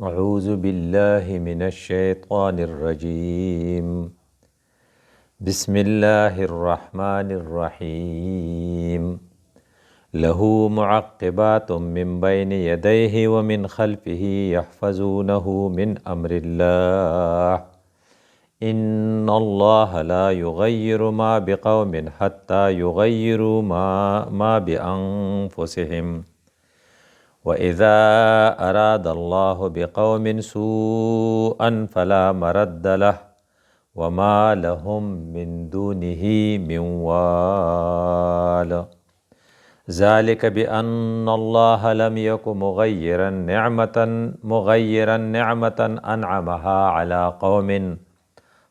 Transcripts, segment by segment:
أعوذ بالله من الشيطان الرجيم بسم الله الرحمن الرحيم له معقبات من بين يديه ومن خلفه يحفظونه من أمر الله إن الله لا يغير ما بقوم حتى يغيروا ما بأنفسهم وإذا أراد الله بقوم سوءا فلا مرد له وما لهم من دونه من وال ذلك بأن الله لم يكن مغيرا نعمة أنعمها على قوم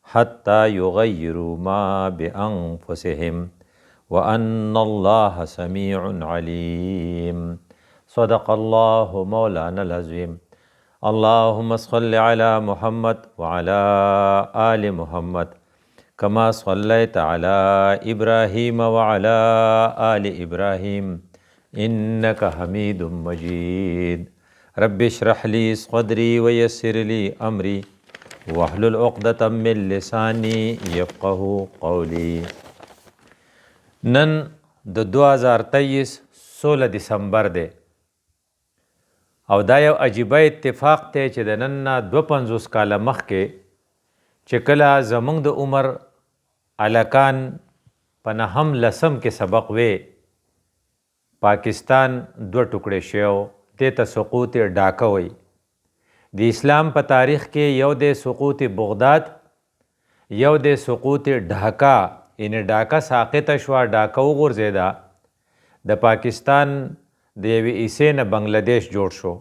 حتى يغيروا ما بأنفسهم وأن الله سميع عليم صدق الله مولانا العظيم اللهم صل على محمد وعلى آل محمد كما صليت على إبراهيم وعلى آل إبراهيم إنك حميد مجيد رب اشرح لي صدري ويسر لي أمري واحلل عقدة من لساني يفقه قولي. نن د 2023 16 دسمبر دی او دا یو عجیبه اتفاق دی چې د نن نه 52 کاله مخکې چې کله زمونږ د عمر الکان په نهم لسم کې سبق وی پاکستان 2 ټوکړې شو دې ته سقوط ډاکه وی. د اسلام په تاریخ کې یو د سقوط بغداد یو د سقوط ډھاکا یعنی ډاکا ساقطه شوه ډاکا وغورځېده د پاکستان د یوې ایسې نه بنګلادیش جوړ شو.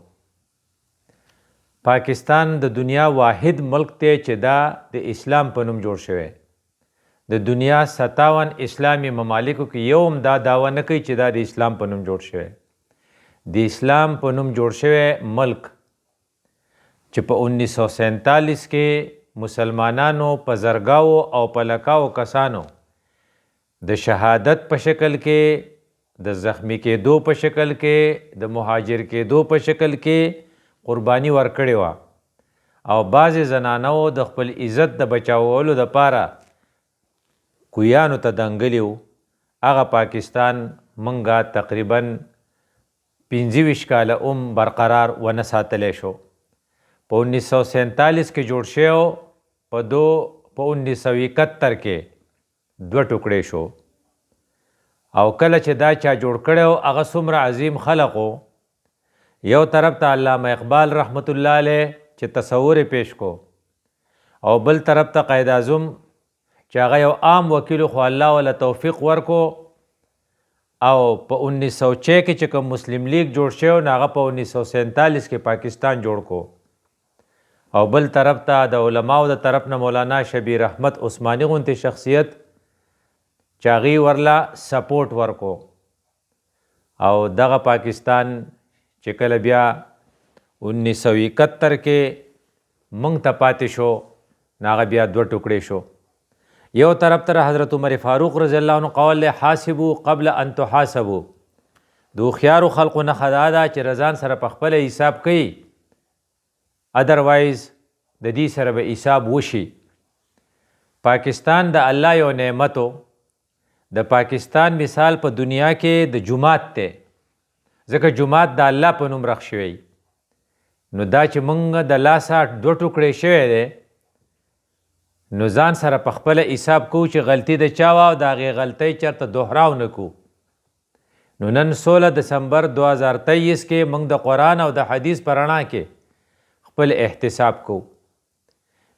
پاکستان د دنیا واحد ملک دی چې دا د اسلام په نوم جوړ شوی. د دنیا 57 اسلامي ممالکو کې یو هم دا دعوه نه کوي چې دا د اسلام په نوم جوړ شوی. د اسلام په نوم جوړ شوی ملک چې په 1947 کې مسلمانانو په زرګاو او په لکاو کسانو د شهادت په شکل کې د زخمی کېدو په شکل کې د مهاجر کېدو په شکل کې قربانی ورکړې وه او بعضې زنانو د خپل عزت د بچاولو دپاره کویانو ته دنګلي وو. هغه پاکستان منګه تقریبا 25 کاله برقرار ونه ساتلی شو. په 1947 کې جوړ شو په 1971 کې 2 ټوکړې شو او کله چې دا چا جوړ کړی هغه څومره عظیم خلق و. یو طرف ته علامه اقبال رحمت الله علیه چې تصور پیش کو او بل طرف ته قائد اعظم چې هغه یو عام وکیل خو الله ولا توفیق ورکو او په 1906 کې چې کوم مسلم لیگ جوړ شو نو هغه په 1947 کې پاکستان جوړ کو او بل طرف ته د علماو د طرف نه مولانا شبیر احمد عثماني غونتی شخصیت چاغي ورلا سپورټ ورکو او دغه پاکستان چې کله بیا 1971 کې مونږ ته پاتې شو ناغه بیا 2 ټوکړې شو. یو طرف ته حضرت عمر فاروق رضی الله عنه قول له حاسبو قبل ان تحاسبو د هوښیارو خلقو نه خدا ده چې رضان سره په خپل حساب کوي ادروایز د دې سره به حساب وشي. پاکستان د الله یو نعمتو د پاکستان مثال په دنیا کې د جماعت ته ځکه جماعت د الله په نوم رخ شوی نو دا چې مونږ د لاسه 2 ټوکړې شوی دی نو ځان سره په خپل حساب کو چې غلطي د چا وه او د هغې غلطۍ چېرته دوهراو نه کو. نو نن 16 دسمبر 2023 کې مونږ د قرآن او د حدیث په رڼا کې خپل احتساب کو.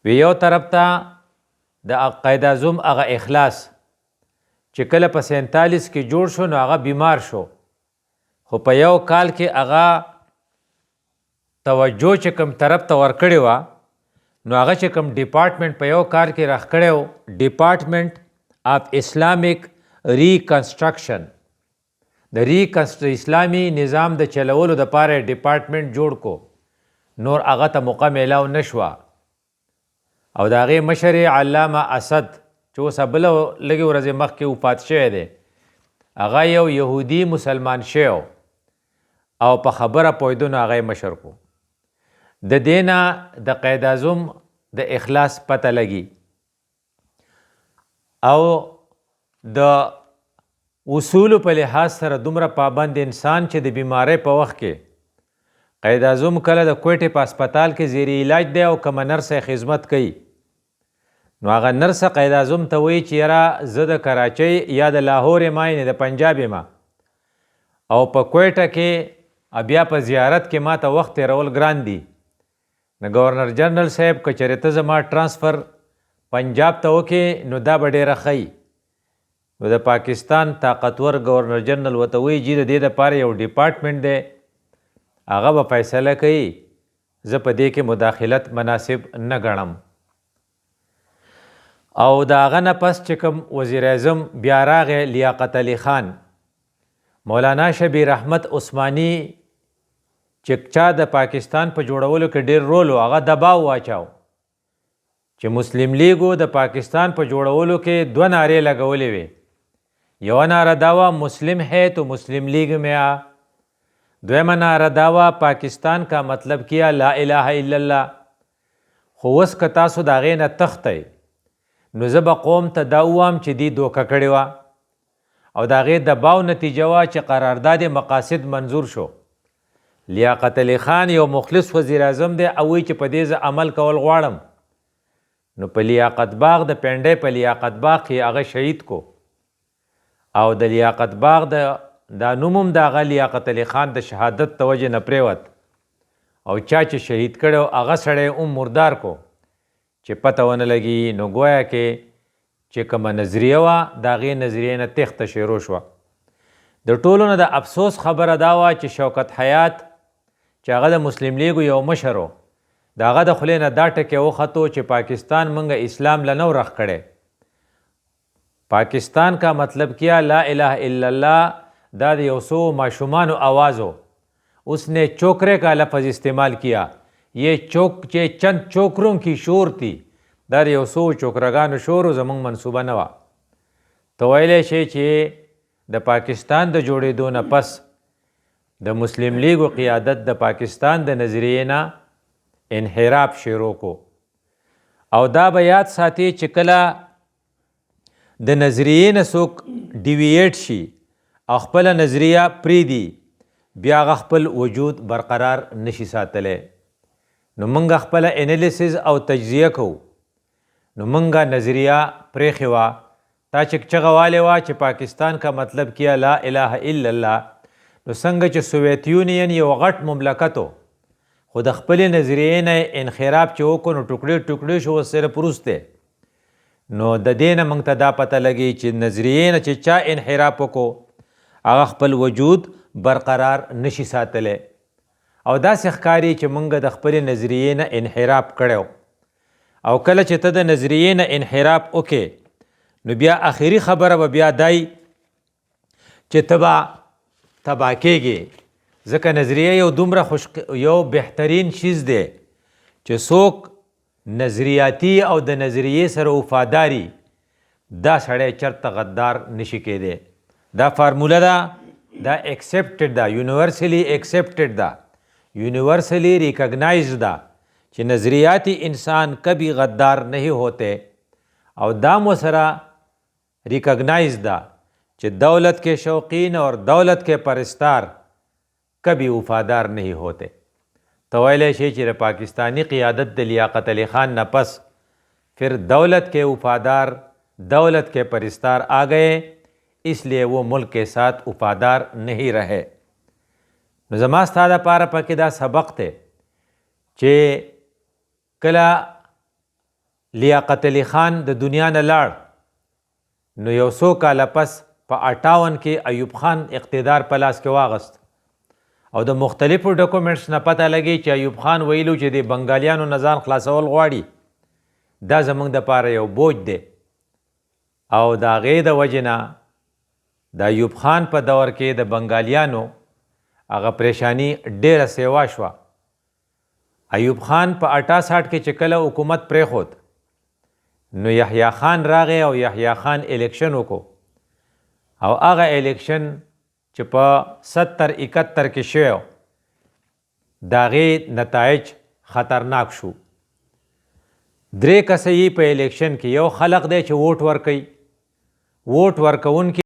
وی یو طرف ته د قائد اعظم هغه اخلاص چې کله په 47 کې جوړ شو نو هغه بیمار شو خو په یو کال کې هغه توجه چې کوم طرف ته ورکړې وه نو هغه چې کوم ډپارټمنټ په یو کار کې راخ کړی و ډپارټمنټ آف اسلامیک ریکنسټرکشن د اسلامي نظام د چلولو دپاره ډپارټمنټ جوړ کو. نور هغه ته موقع میلاو نشوه او د هغې مشر علامه اسد چې اوس بله لږې ورځې مخکې وفات شوی دی هغه یو یهودي مسلمان شو او په خبره پوهېدو نو هغه یې مشر کو. د دینا د قائد اعظم د اخلاص پته لګي او د اصول په لحاظ سره دومره پابند انسان چې د بیماری په وخت کې قائد اعظم کله د کوټې په هسپتال کې زیر علاج دی او کومه نرس خدمت کوي نو هغه نرس قائد اعظم ته وایي چې یاره زه د کراچۍ یا د لاهور یم نه د پنجاب یم او په کوټه کې بیا په زیارت کې ما ته وخت تېرول ګران دي نو گورنر جنرال صاحب که چېرې ته زما ټرانسفر پنجاب ته وکې نو دا به ډېره ښه نو د پاکستان طاقتور گورنر جنرال ورته وایي جی د دې دپاره یو ډپارټمنټ دی هغه به فیصله کوي زه په دې کې مداخلت مناسب نه ګڼم او د هغه نه پس چې کوم وزیر اعظم بیا راغی لیاقت علي خان مولانا شبیر احمد عثماني چې چا د پاکستان په جوړولو کې ډېر رول و هغه دباو واچاو چې مسلم لیګو د پاکستان په جوړولو کې 2 نعرې لګولې وې یو نعره دا وه مسلم ہے تو مسلم لیگ میں آ دویمه نعره دا وه پاکستان کا مطلب کیا لا الہ الا اللہ خو اوس که تاسو د هغې نه تښتئ نو زه به قوم ته دا ووایم چې دوی دوکه کړې وه او د هغې دباو نتیجه وه چې قرارداد مقاصد منظور شو لیاقت علي خان یو مخلص وزیر اعظم دی او وایي چې په دې زه عمل کول غواړم نو په لیاقت باغ د پنډۍ په لیاقت باغ کې هغه شهید کو او د لیاقت باغ دا نوم هم د هغه لیاقت علي خان د شهادت د وجې نه پرېوت او چا چې شهید کړی هغه سړی هم مردار کو چې پته ونه لګي نو ګویا کې چې کومه نظریه وه د هغې نظریې نه تېښته شروع شوه د ټولو نه د افسوس خبره دا وه چې شوکت حیات چې هغه د مسلم لیګو یو مشر و د هغه د خولې نه دا ټکی وختو چې پاکستان موږ اسلام له نو رخ کړی پاکستان کا مطلب کیا لا الہ الا اللہ دا د یو څو ماشومانو آواز ہو اس نے چوکرے کا لفظ استعمال کیا یہ چند چوکروں کی شور تھی دا د یو څو چوکرګانو شور زموږ منصوبه نه وه ته ویلی شي چې د پاکستان د جوړېدو نه پس د مسلم لیګو قیادت د پاکستان د نظریې نه انحراف شروع کو او دا به یاد ساتي چې کله د نظریې نه څوک ډیویټ شي او خپله نظریه پرېږدي بیا هغه خپل وجود برقرار نشي ساتلی نو موږ خپله انالیسز او تجزیه کوو نو موږ نظریه پرېښې وه تا چې چغه والې وه چې پاکستان کا مطلب کیا لا الہ الا الله نو څنګه چې سوویت یونین یو غټ مملکت و خو د خپلې نظریې نه انخراب چې وکړو نو ټوکړې ټوکړې شو اوس صرف وروستی نو د دې نه موږ ته دا پته لګي چې نظریې نه چې چا انحراف وکړو هغه خپل وجود برقرار نشي ساتلی او داسې ښکاري چې موږ د خپلې نظریې نه انحراف کړی او کله چې ته د نظریې نه انحراف وکې نو بیا آخري خبره به بیا دای چې ته به تباه کېږي ځکه نظریه یو دومره یو بهترین چیز دی چې څوک نظریاتی او د نظریې سره وفاداری دا سړی چرته غدار نشي کېدی دا فارموله ده دا ایکسپټډ ده یونیورسلی ایکسپټډ ده یونیورسلی ریکگنائزڈ ده چې نظریاتی انسان کبھی غدار نہیں ہوتے او دا مو سره ریکگنائزڈ ده چې دولت کے شوقین اور دولت کے پرستار کبھی وفادار نہیں ہوتے تو ویلے شی چې پاکستانی قیادت د لیاقت علی خان نہ پس پھر دولت کے وفادار دولت کے پرستار آ گئے اس لیے وہ ملک کے ساتھ وفادار نہیں رہے نو زما ستا دپاره پکې دا سبق دی چې کله لیاقت علی خان د دنیا نه لاړ نو یو څو کاله پس په 58 کې ایوب خان اقتدار په لاس کې واغست او د مختلفو ډاکومنټس نه پته لګي چې ایوب خان ویلو چې د بنګالیانو نه ځان خلاصول غواړي دا زموږ دپاره یو بوج دی او د هغې د وجې نه د ایوب خان په دور کې د بنګالیانو هغه پریشانی ډیره سیوا شوه ایوب خان په 68 کې چې کله حکومت پرېښود نو یحیی خان راغی او یحیی خان الیکشن وکړو او هغه الیکشن چې په 70-71 کې شوی د هغې نتایج خطرناک شو. 3 کسه یې په الیکشن کې، یو خلق دی چې ووټ ورکوي، ووټ ورکوونکي